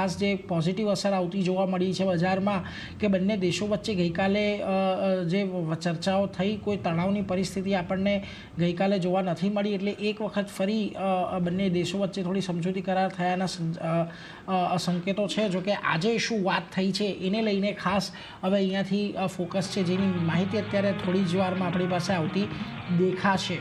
ખાસ જે પોઝિટિવ અસર આવતી જોવા મળી છે બજારમાં કે બંને દેશો વચ્ચે ગઈકાલે જે ચર્ચાઓ થઈ, કોઈ તણાવની પરિસ્થિતિ આપણને ગઈકાલે જોવા નથી મળી. એટલે એક વખત ફરી બંને દેશો વચ્ચે થોડી સમજૂતી કરાર થયાના સંકેતો છે. જો કે આજે શું વાત થઈ છે એને લઈને ખાસ હવે અહીંયાથી ફોકસ છે, જેની માહિતી અત્યારે થોડી જ વારમાં આપણી પાસે આવતી દેખાશે.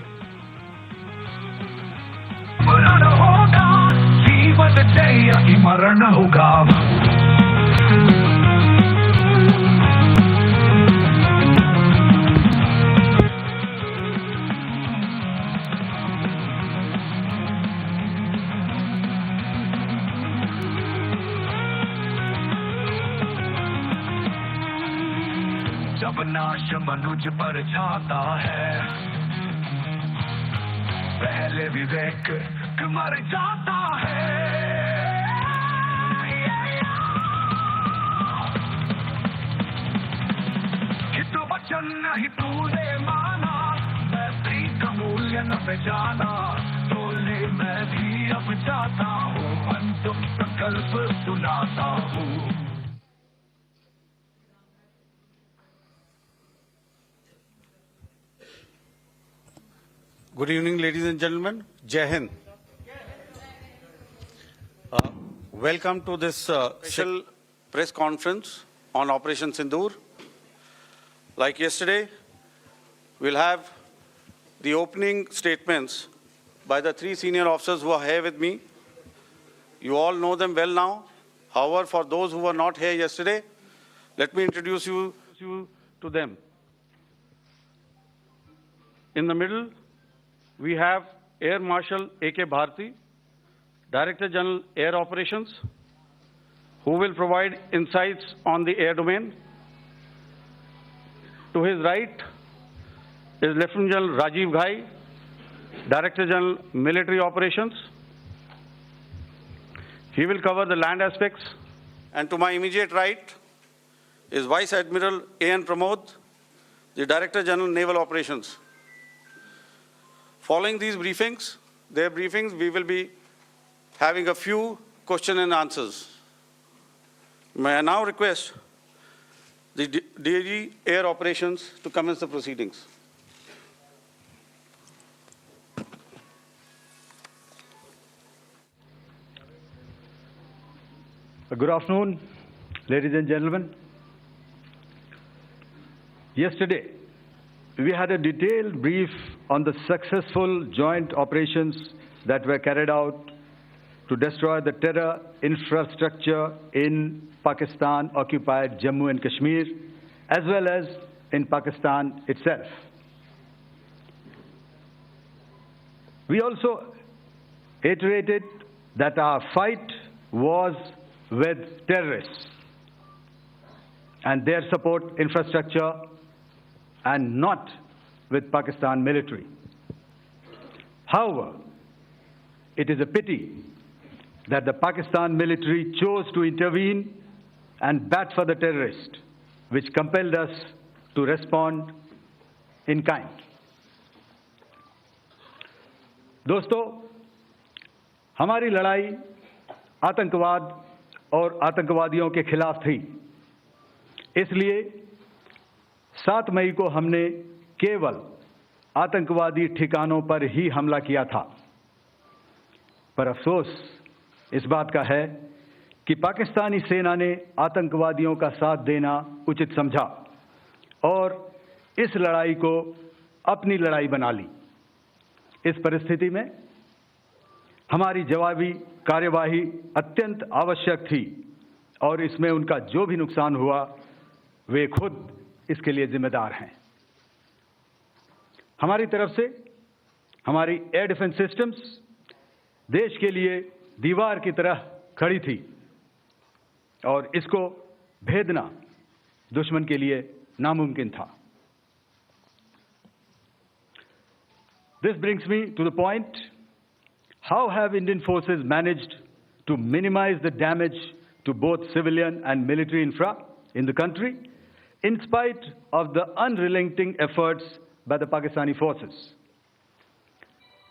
जब नाश मनुज पर छाता है, पहले विवेक मर जाता है. हित वचन नहीं तूने माना, मैत्री का मूल्य न पहचाना, तोले मैं भी अब जाता हूँ, अंतिम संकल्प सुनाता हूँ. Good evening, ladies and gentlemen. Jai Hind. Welcome to this special press conference on Operation Sindoor. Like yesterday, we'll have the opening statements by the three senior officers who are here with me. You all know them well now. However, for those who were not here yesterday, let me introduce you to them. In the middle, we have Air Marshal A.K. Bharti, Director General Air Operations, who will provide insights on the air domain. To his right is Lieutenant General Rajiv Ghai, Director General Military Operations. He will cover the land aspects. And to my immediate right is Vice Admiral A.N. Pramod, the Director General Naval Operations. Following these briefings, we will be having a few question and answers. May I now request the DG Air Operations to commence the proceedings. Good afternoon, ladies and gentlemen. Yesterday, we had a detailed brief on the successful joint operations that were carried out to destroy the terror infrastructure in Pakistan-occupied Jammu and Kashmir, as well as in Pakistan itself. We also iterated that our fight was with terrorists and their support infrastructure, and not with Pakistan military. However, it is a pity that the Pakistan military chose to intervene and bat for the terrorist, which compelled us to respond in kind. दोस्तों, हमारी लड़ाई आतंकवाद और आतंकवादियों के खिलाफ थी. इसलिए 7 मई को हमने केवल आतंकवादी ठिकानों पर ही हमला किया था. पर अफसोस इस बात का है कि पाकिस्तानी सेना ने आतंकवादियों का साथ देना उचित समझा और इस लड़ाई को अपनी लड़ाई बना ली. इस परिस्थिति में हमारी जवाबी कार्यवाही अत्यंत आवश्यक थी और इसमें उनका जो भी नुकसान हुआ वे खुद इसके लिए जिम्मेदार हैं. हमारी तरफ से हमारी एयर डिफेंस सिस्टम्स देश के लिए दीवार की तरह खड़ी थी और इसको भेदना दुश्मन के लिए नामुमकिन था. This brings me to the point, how have Indian forces managed to minimize the damage to both civilian and military infra in the country, in spite of the unrelenting efforts by the Pakistani forces?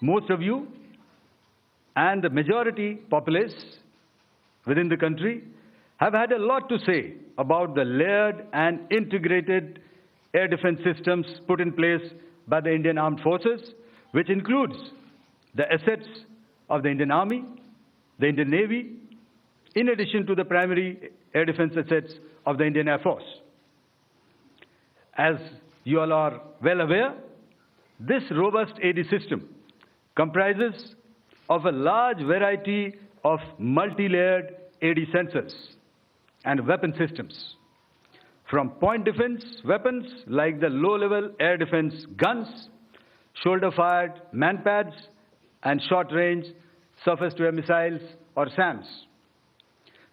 Most of you and the majority populace within the country have had a lot to say about the layered and integrated air defense systems put in place by the Indian Armed Forces, which includes the assets of the Indian Army, the Indian Navy, in addition to the primary air defense assets of the Indian Air Force. As you all are well aware, this robust AD system comprises of a large variety of multi-layered AD sensors and weapon systems, from point defense weapons like the low-level air defense guns, shoulder-fired manpads, and short-range surface-to-air missiles or SAMs,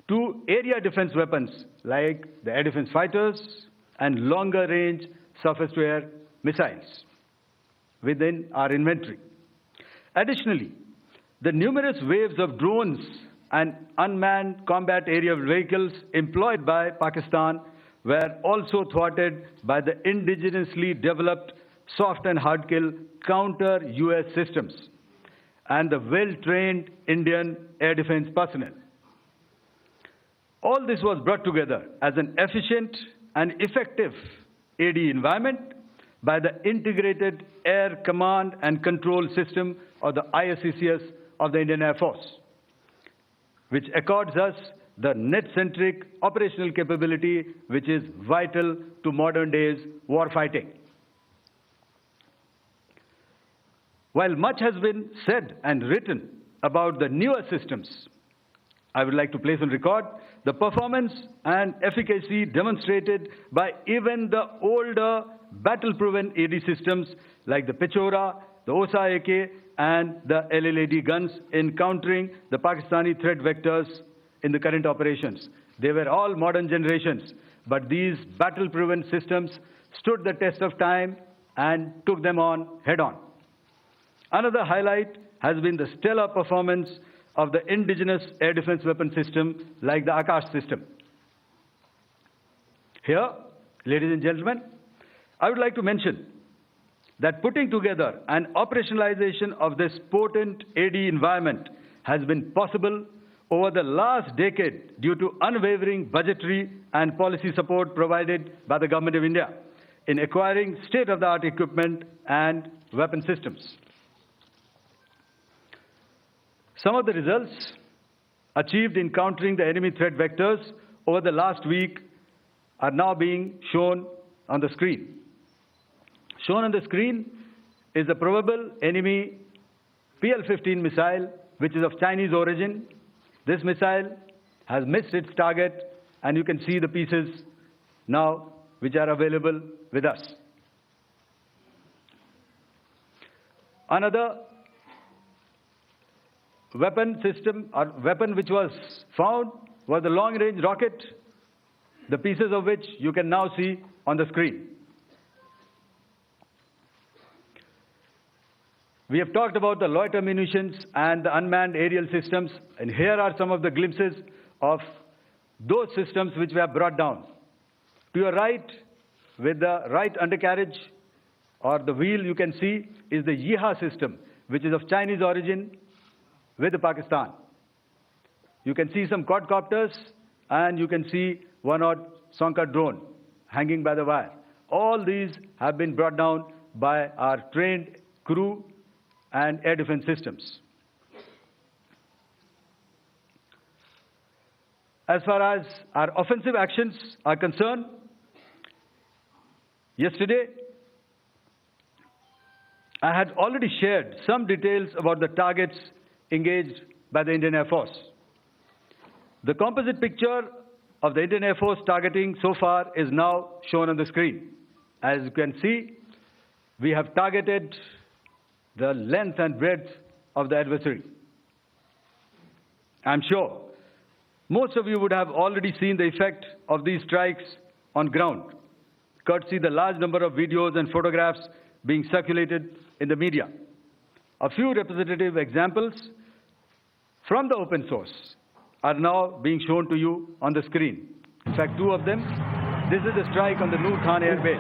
to area defense weapons like the air defense fighters and longer-range surface-to-air missiles within our inventory. Additionally, the numerous waves of drones and unmanned combat aerial vehicles employed by Pakistan were also thwarted by the indigenously developed soft and hard kill counter-US systems and the well-trained Indian air defense personnel. All this was brought together as an efficient and effective AD environment by the Integrated Air Command and Control System, or the ISCCS, of the Indian Air Force, which accords us the net-centric operational capability which is vital to modern days warfighting. While much has been said and written about the newer systems, I would like to place on record the performance and efficacy demonstrated by even the older battle-proven AD systems like the Pechora, the OSA AK, and the LLAD guns in countering the Pakistani threat vectors in the current operations. They were all modern generations, but these battle-proven systems stood the test of time and took them on head-on. Another highlight has been the stellar performance of the indigenous air defense weapon system like the Akash system. Here, ladies and gentlemen, I would like to mention that putting together and operationalization of this potent AD environment has been possible over the last decade due to unwavering budgetary and policy support provided by the Government of India in acquiring state-of-the-art equipment and weapon systems. Some of the results achieved in countering the enemy threat vectors over the last week are now being shown on the screen. Shown on the screen is the probable enemy PL-15 missile, which is of Chinese origin. This missile has missed its target, and you can see the pieces now which are available with us. Another weapon system or weapon which was found was the long-range rocket, the pieces of which you can now see on the screen. We have talked about the loiter munitions and the unmanned aerial systems, and here are some of the glimpses of those systems which we have brought down. To your right, with the right undercarriage or the wheel, you can see is the Yeeha system, which is of Chinese origin with Pakistan. You can see some quadcopters, and you can see one odd Sonka drone hanging by the wire. All these have been brought down by our trained crew and air defense systems. As far as our offensive actions are concerned, yesterday I had already shared some details about the targets engaged by the Indian Air Force. The composite picture of the Indian Air Force targeting so far is now shown on the screen. As you can see, we have targeted the length and breadth of the adversary. I'm sure most of you would have already seen the effect of these strikes on ground, courtesy the large number of videos and photographs being circulated in the media. A few representative examples from the open source are now being shown to you on the screen. In fact, two of them. This is the strike on the Noor Khan Air Base.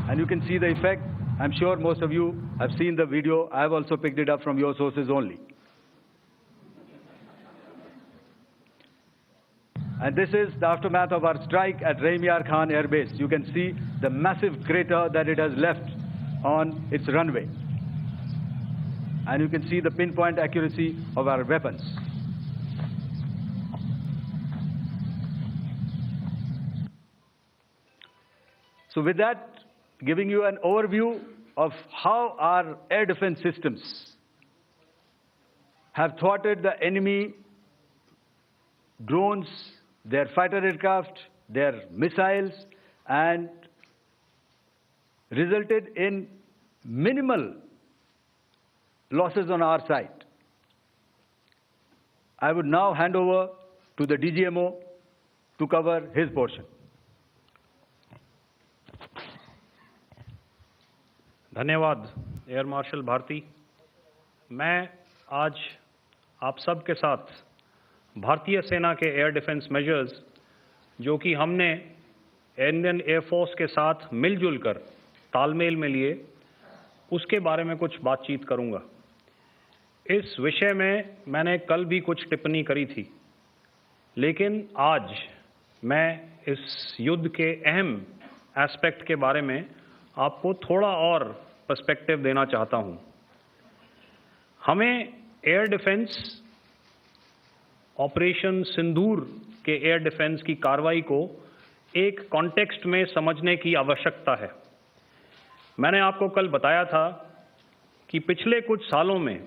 And you can see the effect. I'm sure most of you have seen the video. I have also picked it up from your sources only. And this is the aftermath of our strike at Rahim Yar Khan Air Base. You can see the massive crater that it has left on its runway. And you can see the pinpoint accuracy of our weapons. So with that, giving you an overview of how our air defense systems have thwarted the enemy drones, their fighter aircraft, their missiles, and resulted in minimal losses on our side. I would now hand over to the DGMO to cover his portion. धन्यवाद air marshal Bharti. मैं आज आप सब के साथ भारतीय सेना के एयर डिफेंस मेजर्स जो कि हमने इंडियन एयरफोर्स के साथ मिलजुल कर तालमेल में लिए, उसके बारे में कुछ बातचीत करूंगा। इस विषय में मैंने कल भी कुछ टिप्पणी करी थी, लेकिन आज मैं इस युद्ध के अहम एस्पेक्ट के बारे में आपको थोड़ा और पर्सपेक्टिव देना चाहता हूं। हमें एयर डिफेंस ऑपरेशन सिंदूर के एयर डिफेंस की कार्रवाई को एक कॉन्टेक्स्ट में समझने की आवश्यकता है। मैंने आपको कल बताया था कि पिछले कुछ सालों में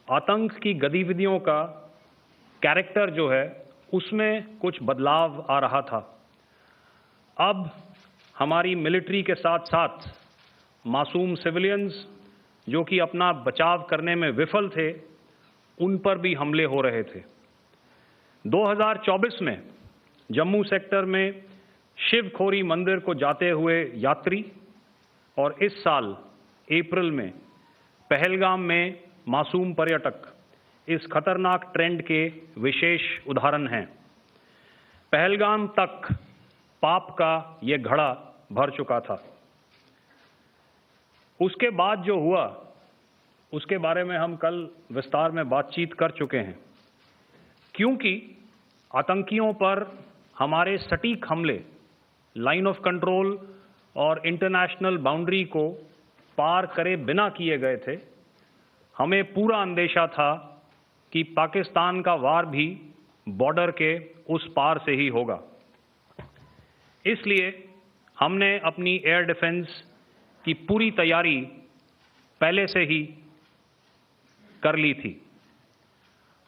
आतंक की गतिविधियों का कैरेक्टर जो है उसमें कुछ बदलाव आ रहा था। अब हमारी मिलिट्री के साथ साथ मासूम सिविलियंस जो कि अपना बचाव करने में विफल थे, उन पर भी हमले हो रहे थे। 2024 में जम्मू सेक्टर में शिवखोरी मंदिर को जाते हुए यात्री और इस साल अप्रैल में पहलगाम में मासूम पर्यटक इस खतरनाक ट्रेंड के विशेष उदाहरण हैं। पहलगाम तक पाप का ये घड़ा भर चुका था। उसके बाद जो हुआ उसके बारे में हम कल विस्तार में बातचीत कर चुके हैं, क्योंकि आतंकियों पर हमारे सटीक हमले लाइन ऑफ कंट्रोल और इंटरनेशनल बाउंड्री को पार करे बिना किए गए थे। हमें पूरा अंदेशा था कि पाकिस्तान का वार भी बॉर्डर के उस पार से ही होगा। इसलिए हमने अपनी एयर डिफेंस की पूरी तैयारी पहले से ही कर ली थी।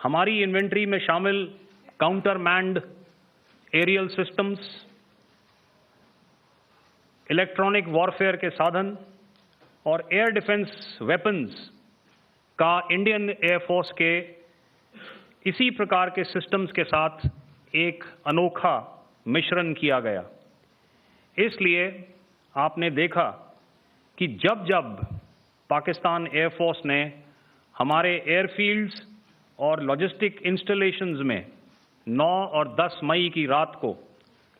हमारी इन्वेंट्री में शामिल counter manned aerial systems, electronic warfare के साधन और एयर डिफेंस वेपन्स का इंडियन एयरफोर्स के इसी प्रकार के सिस्टम्स के साथ एक अनोखा मिश्रण किया गया। इसलिए आपने देखा कि जब जब पाकिस्तान एयरफोर्स ने हमारे एयरफील्ड्स और लॉजिस्टिक इंस्टॉलेशंस में 9 और 10 मई की रात को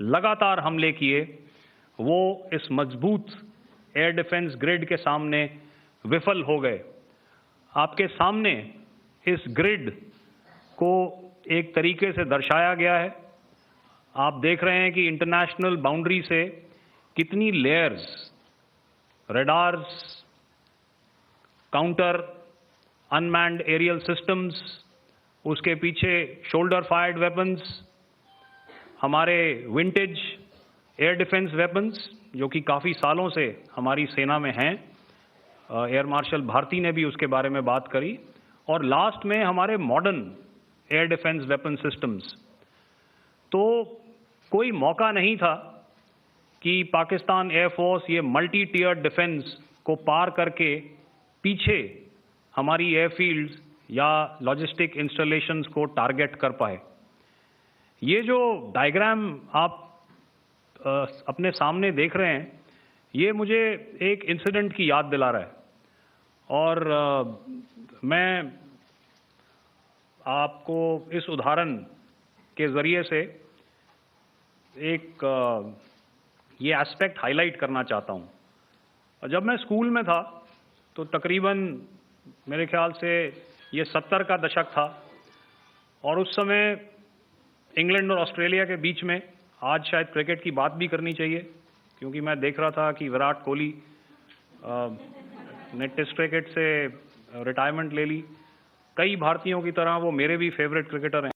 लगातार हमले किए, वो इस मजबूत एयर डिफेंस ग्रिड के सामने विफल हो गए। आपके सामने इस ग्रिड को एक तरीके से दर्शाया गया है। आप देख रहे हैं कि इंटरनेशनल बाउंड्री से कितनी layers, radars, counter, unmanned aerial systems, उसके पीछे शोल्डर फायर्ड वेपन्स, हमारे विंटेज एयर डिफेंस वेपन्स जो कि काफ़ी सालों से हमारी सेना में हैं। एयर मार्शल भारती ने भी उसके बारे में बात करी। और लास्ट में हमारे modern air defence weapon systems. तो कोई मौका नहीं था कि पाकिस्तान एयरफोर्स ये मल्टी टीयर डिफेंस को पार करके पीछे हमारी एयरफील्ड्स या लॉजिस्टिक इंस्टॉलेशंस को टारगेट कर पाए। ये जो डायग्राम आप अपने सामने देख रहे हैं, ये मुझे एक इंसिडेंट की याद दिला रहा है। और मैं आपको इस उदाहरण के ज़रिए से एक ये एस्पेक्ट हाईलाइट करना चाहता हूँ। जब मैं स्कूल में था तो तकरीबन मेरे ख्याल से ये 70 का दशक था और उस समय इंग्लैंड और ऑस्ट्रेलिया के बीच में आज शायद क्रिकेट की बात भी करनी चाहिए, क्योंकि मैं देख रहा था कि विराट कोहली ने टेस्ट क्रिकेट से रिटायरमेंट ले ली। कई भारतीयों की तरह वो मेरे भी फेवरेट क्रिकेटर हैं।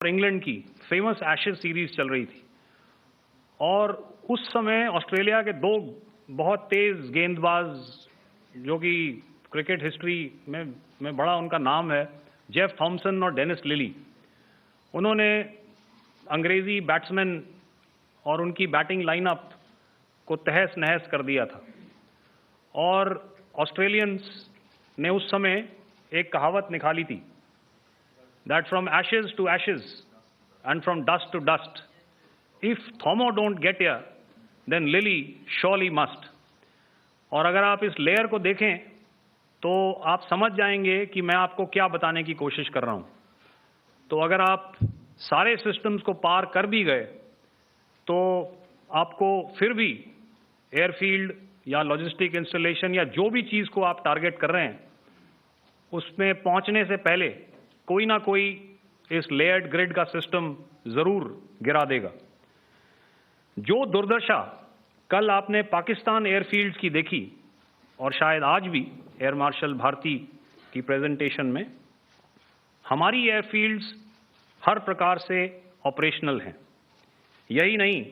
और इंग्लैंड की फेमस एशेज सीरीज चल रही थी और उस समय ऑस्ट्रेलिया के दो बहुत तेज गेंदबाज, जो कि क्रिकेट हिस्ट्री में बड़ा उनका नाम है, जेफ थॉमसन और डेनिस लिली, उन्होंने अंग्रेजी बैट्समैन और उनकी बैटिंग लाइनअप को तहस नहस कर दिया था। और ऑस्ट्रेलियंस ने उस समय एक कहावत निकाली थी, that from ashes to ashes and from dust to dust, if Thommo don't get here then Lillee surely must. और अगर आप इस लेयर को देखें तो आप समझ जाएंगे कि मैं आपको क्या बताने की कोशिश कर रहा हूं। तो अगर आप सारे सिस्टम्स को पार कर भी गए तो आपको फिर भी एयरफील्ड या लॉजिस्टिक इंस्टॉलेशन या जो भी चीज़ को आप टारगेट कर रहे हैं उसमें पहुंचने से पहले कोई ना कोई इस लेयर्ड ग्रिड का सिस्टम ज़रूर गिरा देगा। जो दुर्दशा कल आपने पाकिस्तान एयरफील्ड्स की देखी और शायद आज भी एयर मार्शल भारती की प्रेजेंटेशन में, हमारी एयरफील्ड्स हर प्रकार से ऑपरेशनल हैं। यही नहीं,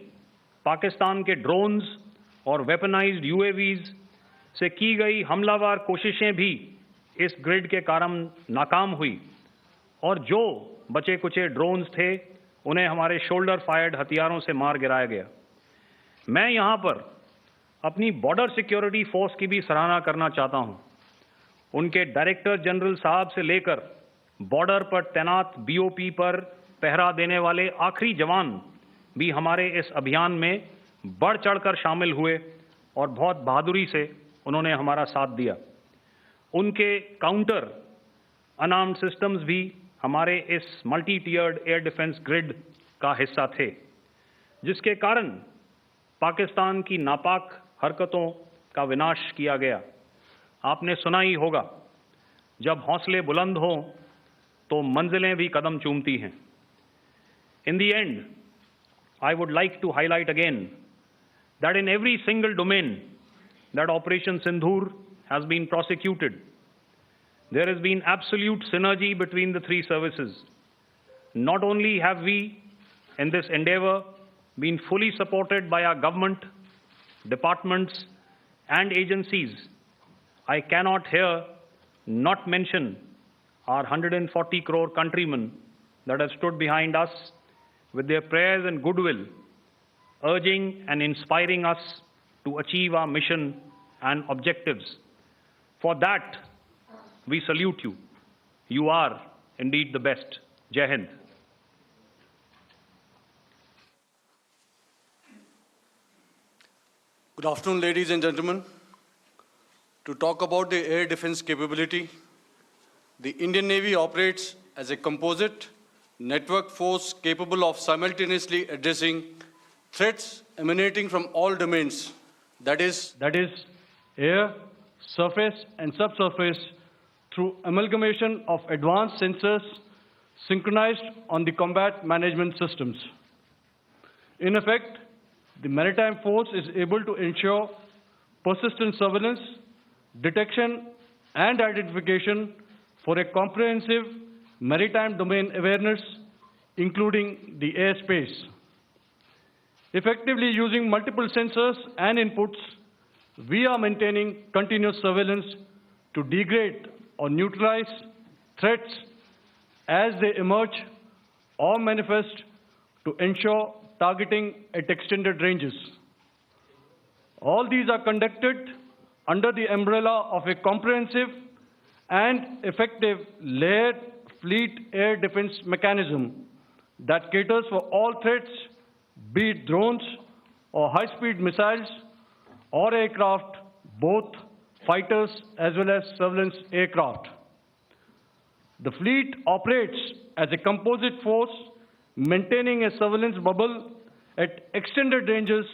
पाकिस्तान के ड्रोन्स और वेपनाइज्ड यूएवीज से की गई हमलावर कोशिशें भी इस ग्रिड के कारण नाकाम हुई और जो बचे कुचे ड्रोन्स थे उन्हें हमारे शोल्डर फायर्ड हथियारों से मार गिराया गया। मैं यहाँ पर अपनी बॉर्डर सिक्योरिटी फोर्स की भी सराहना करना चाहता हूँ। उनके डायरेक्टर जनरल साहब से लेकर बॉर्डर पर तैनात बीओपी पर पहरा देने वाले आखिरी जवान भी हमारे इस अभियान में बढ़ चढ़कर शामिल हुए और बहुत बहादुरी से उन्होंने हमारा साथ दिया। उनके काउंटर अनार्म्ड सिस्टम्स भी हमारे इस मल्टी टियर्ड एयर डिफेंस ग्रिड का हिस्सा थे, जिसके कारण पाकिस्तान की नापाक हरकतों का विनाश किया गया। आपने सुना ही होगा, जब हौसले बुलंद हों तो मंजिलें भी कदम चूमती हैं। In the end, I would like to highlight again that in every single domain that Operation Sindoor has been prosecuted, there has been absolute synergy between the three services. Not only have we, in this endeavor, been fully supported by our government, departments, and agencies, I cannot here not mention our 140 crore countrymen that have stood behind us with their prayers and goodwill, urging and inspiring us to achieve our mission and objectives. For that, we salute you. You are indeed the best. Jai Hind. Good afternoon, ladies and gentlemen. To talk about the air defense capability, the Indian Navy operates as a composite network force capable of simultaneously addressing threats emanating from all domains, that is air, surface and subsurface, through amalgamation of advanced sensors synchronized on the combat management systems. In effect, the maritime force is able to ensure persistent surveillance, detection and identification for a comprehensive maritime domain awareness, including the airspace. Effectively using multiple sensors and inputs, we are maintaining continuous surveillance to degrade or neutralize threats as they emerge or manifest, to ensure targeting at extended ranges. All these are conducted under the umbrella of a comprehensive and effective layered fleet air defense mechanism that caters for all threats, be it drones or high-speed missiles or aircraft, both fighters as well as surveillance aircraft. The fleet operates as a composite force, maintaining a surveillance bubble at extended ranges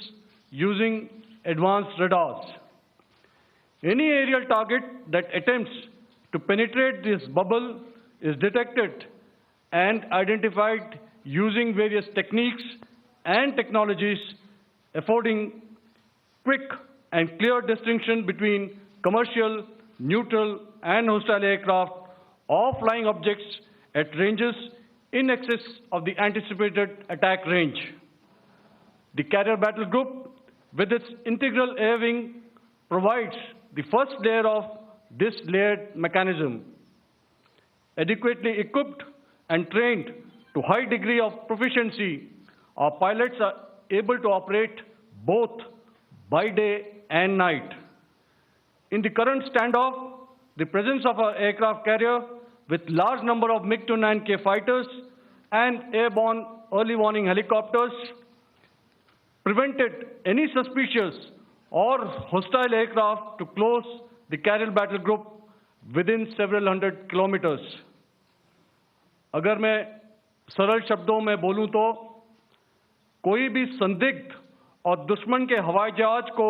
using advanced radars. Any aerial target that attempts to penetrate this bubble is detected and identified using various techniques and technologies, affording quick and clear distinction between commercial, neutral, and hostile aircraft or flying objects at ranges in excess of the anticipated attack range. The Carrier Battle Group, with its integral air wing, provides the first layer of this layered mechanism. Adequately equipped and trained to high degree of proficiency, our pilots are able to operate both by day and night. In the current standoff, the presence of our aircraft carrier with large number of MiG-29K fighters and airborne early warning helicopters prevented any suspicious or hostile aircraft to close the Carrier Battle Group within several hundred kilometers. अगर मैं सरल शब्दों में बोलूं तो कोई भी संदिग्ध और दुश्मन के हवाई जहाज को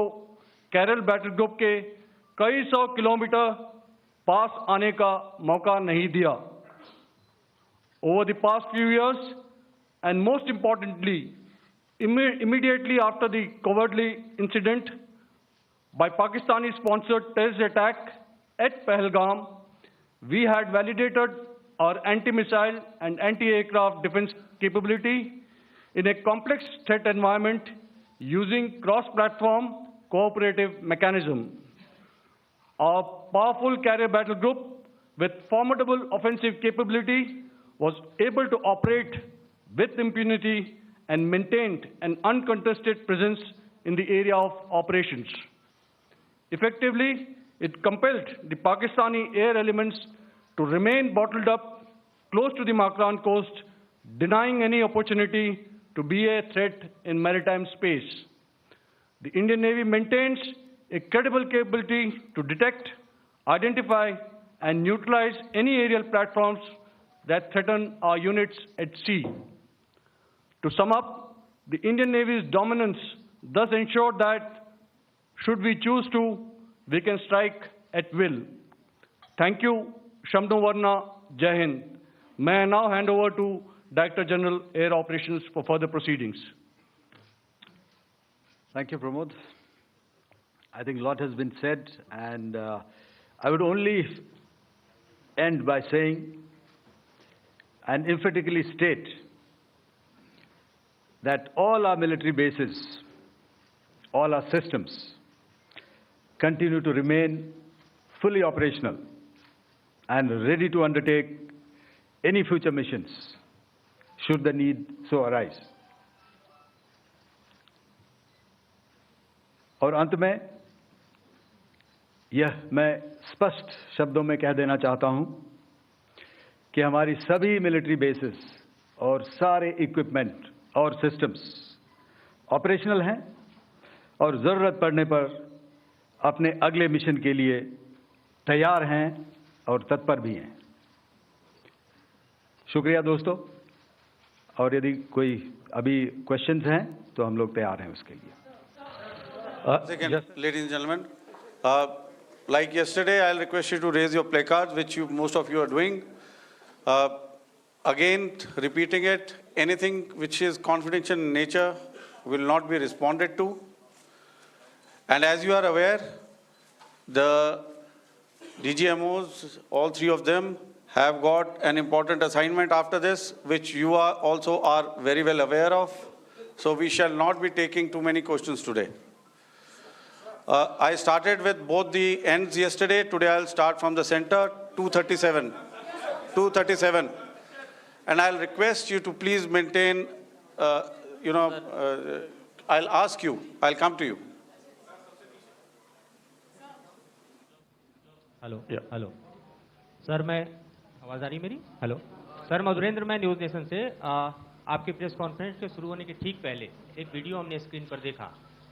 कैरल बैटल ग्रुप के कई सौ किलोमीटर पास आने का मौका नहीं दिया. Over the past few years, and most importantly, immediately after the cowardly incident by Pakistani-sponsored terrorist attack at Pahalgam, we had validated our anti-missile and anti-aircraft defense capability in a complex threat environment using cross-platform cooperative mechanism. Our powerful carrier battle group with formidable offensive capability was able to operate with impunity and maintained an uncontested presence in the area of operations. Effectively, it compelled the Pakistani air elements to remain bottled up close to the Makran coast, denying any opportunity to be a threat in maritime space. The Indian Navy maintains a credible capability to detect, identify, and neutralize any aerial platforms that threaten our units at sea. To sum up, the Indian Navy's dominance thus ensured that, should we choose to, we can strike at will. Thank you. Shamdo Varna, Jai Hind. May I now hand over to Director General Air Operations for further proceedings. Thank you, Pramod. I think a lot has been said, and I would only end by saying and emphatically state that all our military bases, all our systems continue to remain fully operational and ready to undertake any future missions should the need so arise. और अंत में यह मैं स्पष्ट शब्दों में कह देना चाहता हूं कि हमारी सभी मिलिट्री बेसेस और सारे इक्विपमेंट और सिस्टम्स ऑपरेशनल हैं और ज़रूरत पड़ने पर अपने अगले मिशन के लिए तैयार हैं और तत्पर भी हैं. शुक्रिया दोस्तों, और यदि कोई अभी क्वेश्चंस हैं तो हम लोग तैयार हैं उसके लिए. Ladies and gentlemen, like yesterday, I'll request you to raise your placards, which most of you are doing. Again, repeating it, anything which is confidential in nature will not be responded to. And as you are aware, the DGMOs, all three of them, have got an important assignment after this, which you are also are very well aware of. So we shall not be taking too many questions today. I started with both the ends yesterday. Today I'll start from the center, 237. 237. And I'll request you to please maintain, I'll ask you, I'll come to you. Hello hello sir, मैं आवाज़ आ रही मेरी? Hello sir, Madhurendra, मैं news nation से आपके press conference के शुरू होने के ठीक पहले एक वीडियो हमने स्क्रीन पर देखा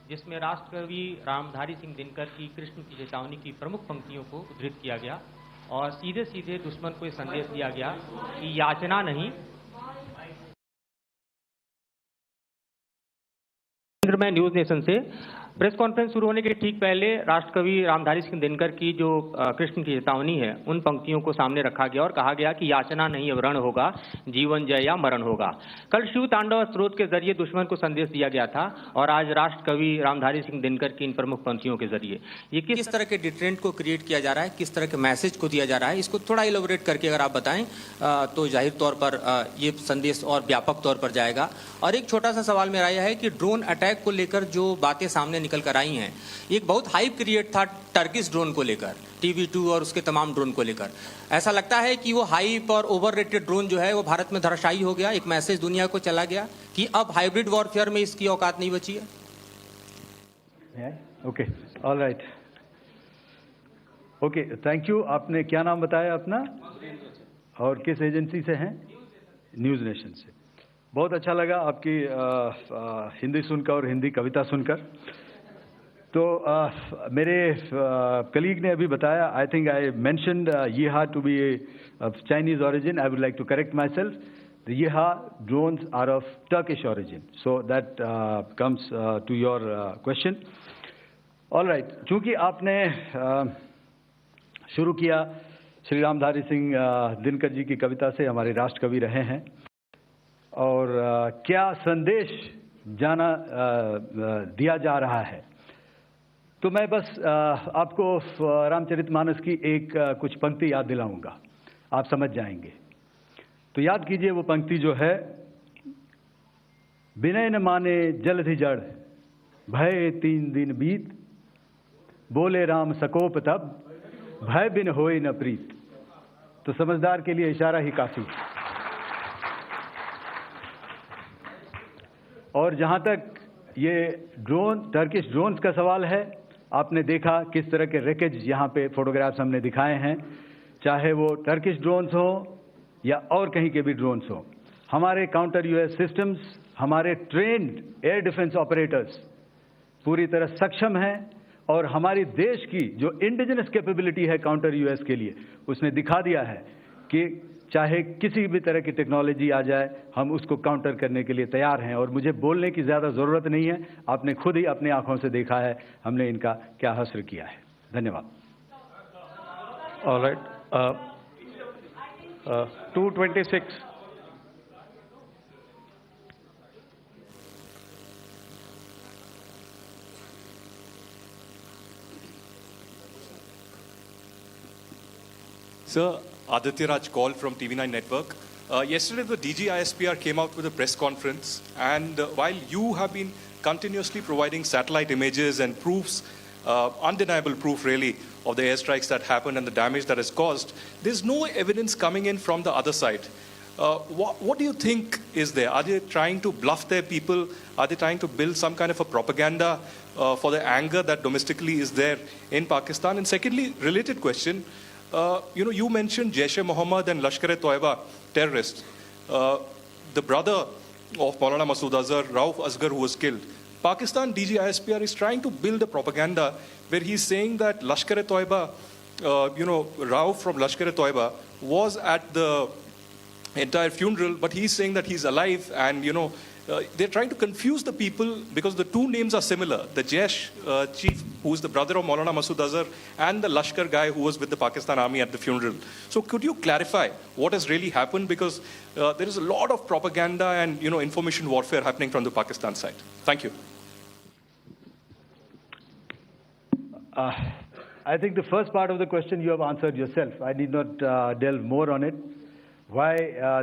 जिसमें राष्ट्रकवि रामधारी सिंह दिनकर की कृष्ण की चेतावनी की प्रमुख पंक्तियों को उद्धृत किया गया और सीधे सीधे दुश्मन को संदेश दिया गया कि याचना नहीं. मैं न्यूज़ नेशन से प्रेस कॉन्फ्रेंस शुरू होने के ठीक पहले राष्ट्रकवि रामधारी सिंह दिनकर की जो कृष्ण की चेतावनी है, उन पंक्तियों को सामने रखा गया और कहा गया कि याचना नहीं वरण होगा, जीवन जय या मरण होगा। कल शिव तांडव स्रोत के जरिए दुश्मन को संदेश दिया गया था और आज राष्ट्रकवि रामधारी सिंह दिनकर की इन प्रमुख पंक्तियों के जरिए ये किस तरह के डिटरेंट को क्रिएट किया जा रहा है, किस तरह के मैसेज को दिया जा रहा है, इसको थोड़ा इलेबोरेट करके अगर आप बताएं तो जाहिर तौर पर ये संदेश और व्यापक तौर पर जाएगा। और एक छोटा सा सवाल मेरा यह है कि ड्रोन अटैक को लेकर जो बातें सामने निकल कर आई हैं, एक बहुत हाइप क्रिएट था टर्किश ड्रोन को लेकर, TB2 और उसके तमाम ड्रोन को लेकर। ऐसा लगता है कि वो हाइप और ओवररेटेड ड्रोन जो है वो भारत में धराशायी हो गया, एक मैसेज दुनिया को चला गया कि अब हाइब्रिड वॉरफेयर में इसकी औकात नहीं बची है। Okay, all right, okay, thank you. आपने क्या नाम बताया अपना और किस एजेंसी से हैं? न्यूज़ नेशन से। बहुत अच्छा लगा आपकी हिंदी सुनकर और हिंदी कविता सुनकर। तो मेरे कलीग ने अभी बताया, आई थिंक आई मेंशन्ड येहा to be Chinese origin. I would like to correct myself. The Yeha drones are of Turkish origin. So that comes to your question. All right. चूंकि आपने शुरू किया श्री रामधारी सिंह दिनकर जी की कविता से, हमारे राष्ट्रकवि रहे हैं, और क्या संदेश दिया जा रहा है, तो मैं बस आपको रामचरितमानस की एक कुछ पंक्ति याद दिलाऊंगा, आप समझ जाएंगे। तो याद कीजिए वो पंक्ति जो है, विनय न माने जलधि जड़, भय 3 दिन बीत, बोले राम सकोप तब, भय बिन होए न प्रीत। तो समझदार के लिए इशारा ही काफी। और जहां तक ये टर्किश ड्रोन्स का सवाल है, आपने देखा किस तरह के रेकेज यहाँ पे फोटोग्राफ्स हमने दिखाए हैं, चाहे वो टर्किश ड्रोन्स हो या और कहीं के भी ड्रोन्स हो। हमारे काउंटर यूएस सिस्टम्स, हमारे ट्रेंड एयर डिफेंस ऑपरेटर्स पूरी तरह सक्षम हैं, और हमारी देश की जो इंडिजिनस कैपेबिलिटी है काउंटर यूएस के लिए, उसने दिखा दिया है कि चाहे किसी भी तरह की टेक्नोलॉजी आ जाए, हम उसको काउंटर करने के लिए तैयार हैं। और मुझे बोलने की ज़्यादा ज़रूरत नहीं है, आपने खुद ही अपनी आंखों से देखा है हमने इनका क्या हश्र किया है। धन्यवाद। All right. 226. Sir, Aditya Raj call from TV9 Network. Yesterday, the DG ISPR came out with a press conference, and while you have been continuously providing satellite images and proofs, undeniable proof really, of the airstrikes that happened and the damage that is caused, there's no evidence coming in from the other side. What do you think is there? Are they trying to bluff their people? Are they trying to build some kind of a propaganda for the anger that domestically is there in Pakistan? And secondly, related question, you mentioned Jaish-e-Mohammed and Lashkar-e-Toiba terrorists. The brother of Maulana Masood Azhar, Rauf Asghar, who was killed. Pakistan DG ISPR is trying to build a propaganda where he's saying that Lashkar-e-Toiba, Rauf from Lashkar-e-Toiba was at the entire funeral, but he's saying that he's alive, and they're trying to confuse the people because the two names are similar. The Jaish chief, who is the brother of Maulana Masood Azhar, and the Lashkar guy who was with the Pakistan army at the funeral. So could you clarify what has really happened? Because there is a lot of propaganda and information warfare happening from the Pakistan side. Thank you. I think the first part of the question you have answered yourself. I need not delve more on it. Why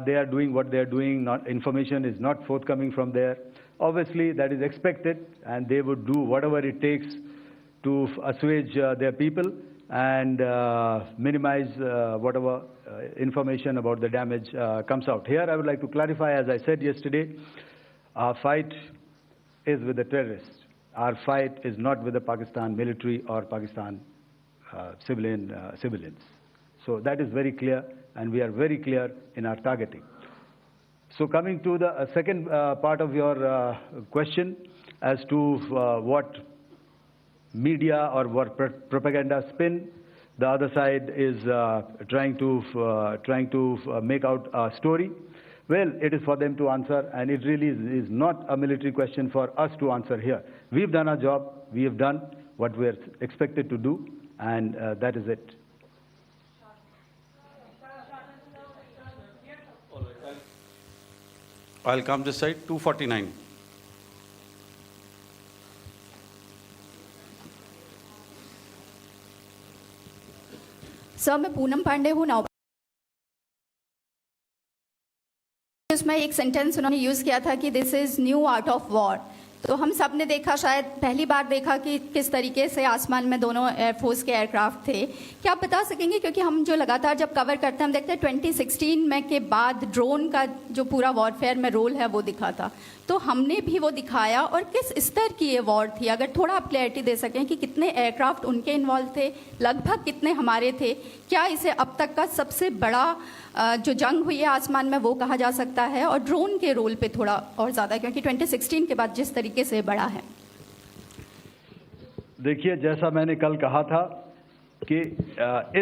they are doing what they are doing, information is not forthcoming from there. Obviously, that is expected, and they would do whatever it takes to assuage their people and minimize whatever information about the damage comes out. Here, I would like to clarify, as I said yesterday, our fight is with the terrorists. Our fight is not with the Pakistan military or Pakistan civilians. So that is very clear, and we are very clear in our targeting. So coming to the second part of your question as to what media or what propaganda spin the other side is trying to make out a story. well, it is for them to answer, and it really is not a military question for us to answer here. We've done our job. We have done what we're expected to do, and that is it. I'll come this side, 249. Sir मैं पूनम पांडे हूँ नाव। उसमें एक sentence उन्होंने use किया था कि this is new art of war. तो हम सब ने देखा, शायद पहली बार देखा कि किस तरीके से आसमान में दोनों एयरफोर्स के एयरक्राफ्ट थे। क्या आप बता सकेंगे, क्योंकि हम जो लगातार जब कवर करते हैं हम देखते हैं 2016 में के बाद ड्रोन का जो पूरा वॉरफेयर में रोल है वो दिखा था, तो हमने भी वो दिखाया, और किस स्तर की ये वॉर थी? अगर थोड़ा आप क्लैरिटी दे सकें कि कितने एयरक्राफ्ट उनके इन्वॉल्व थे, लगभग कितने हमारे थे, क्या इसे अब तक का सबसे बड़ा जो जंग हुई है आसमान में वो कहा जा सकता है, और ड्रोन के रोल पे थोड़ा और ज़्यादा, क्योंकि 2016 के बाद जिस तरीके से बढ़ा है। देखिए, जैसा मैंने कल कहा था कि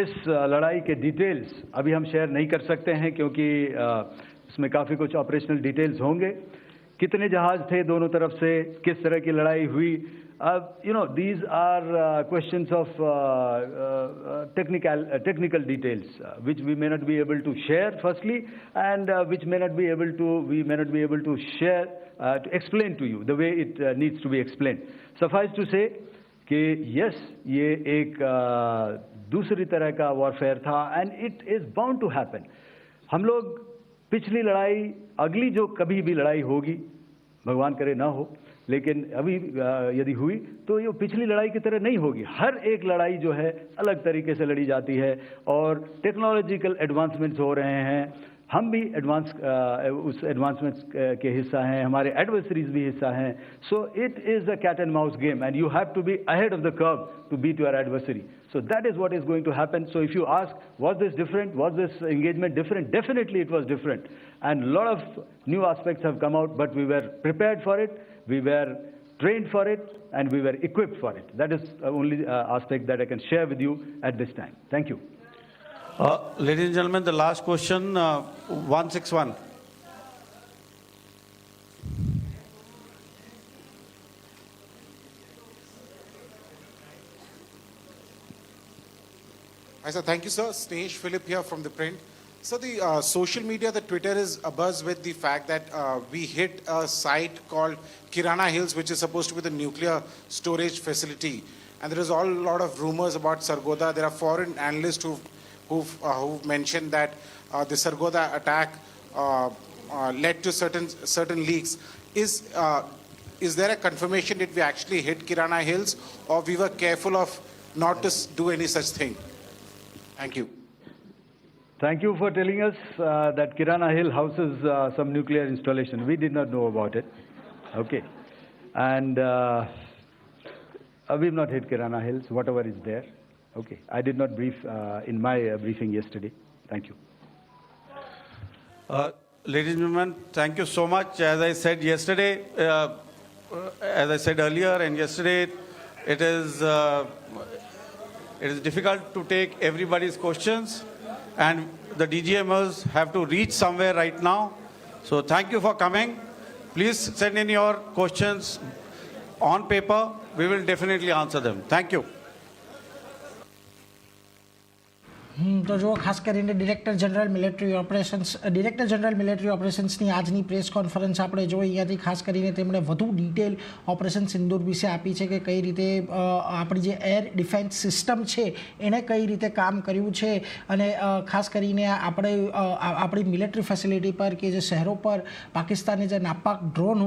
इस लड़ाई के डिटेल्स अभी हम शेयर नहीं कर सकते हैं, क्योंकि इसमें काफ़ी कुछ ऑपरेशनल डिटेल्स होंगे। कितने जहाज थे दोनों तरफ से, किस तरह की लड़ाई हुई, these are questions of technical details which we may not be able to share firstly, and which we may not be able to share to explain to you the way it needs to be explained. Suffice to say कि yes, ये एक दूसरी तरह का warfare था, and it is bound to happen. हम लोग पिछली लड़ाई, अगली जो कभी भी लड़ाई होगी, भगवान करे ना हो, लेकिन अभी यदि हुई तो ये पिछली लड़ाई की तरह नहीं होगी। हर एक लड़ाई जो है अलग तरीके से लड़ी जाती है, और टेक्नोलॉजिकल एडवांसमेंट्स हो रहे हैं। हम भी उस एडवांसमेंट्स के हिस्सा हैं, हमारे एडवर्सरीज भी हिस्सा हैं। So it is a cat and mouse game, and you have to be ahead of the curve to beat your adversary. So that is what is going to happen. So if you ask, was this different? Was this engagement different? Definitely it was different. And a lot of new aspects have come out, but we were prepared for it, we were trained for it, and we were equipped for it. That is the only aspect that I can share with you at this time. Thank you. Ladies and gentlemen, the last question, 161. Hi, sir. Thank you, sir. Snesh Philip here from the print. So the social media, the Twitter is abuzz with the fact that we hit a site called Kirana Hills, which is supposed to be the nuclear storage facility. And there is a lot of rumors about Sargodha. There are foreign analysts who've mentioned that the Sargodha attack led to certain leaks. Is there a confirmation that we actually hit Kirana Hills, or we were careful of not to do any such thing? Thank you. Thank you for telling us that Kirana Hill houses some nuclear installation. We did not know about it. Okay. And we've not hit Kirana Hills, whatever is there. Okay. I did not brief in my briefing yesterday. Thank you. Ladies and gentlemen, thank you so much. As I said yesterday, as I said earlier and yesterday, it is difficult to take everybody's questions, and the DGMOs have to reach somewhere right now. So thank you for coming. Please send in your questions on paper. We will definitely answer them. Thank you. તો જો ખાસ કરીને director general military ઓપરેશન્સની આજની press conference આપણે જોઈ, અહીંયાથી ખાસ કરીને તેમણે વધુ ડિટેલ ઓપરેશન સિંદૂર વિશે આપી છે કે કઈ રીતે આપણી જે એર ડિફેન્સ સિસ્ટમ છે એણે કઈ રીતે કામ કર્યું છે, અને ખાસ કરીને આપણી મિલિટરી ફેસિલિટી પર કે જે શહેરો પર પાકિસ્તાને જે નાપાક ડ્રોન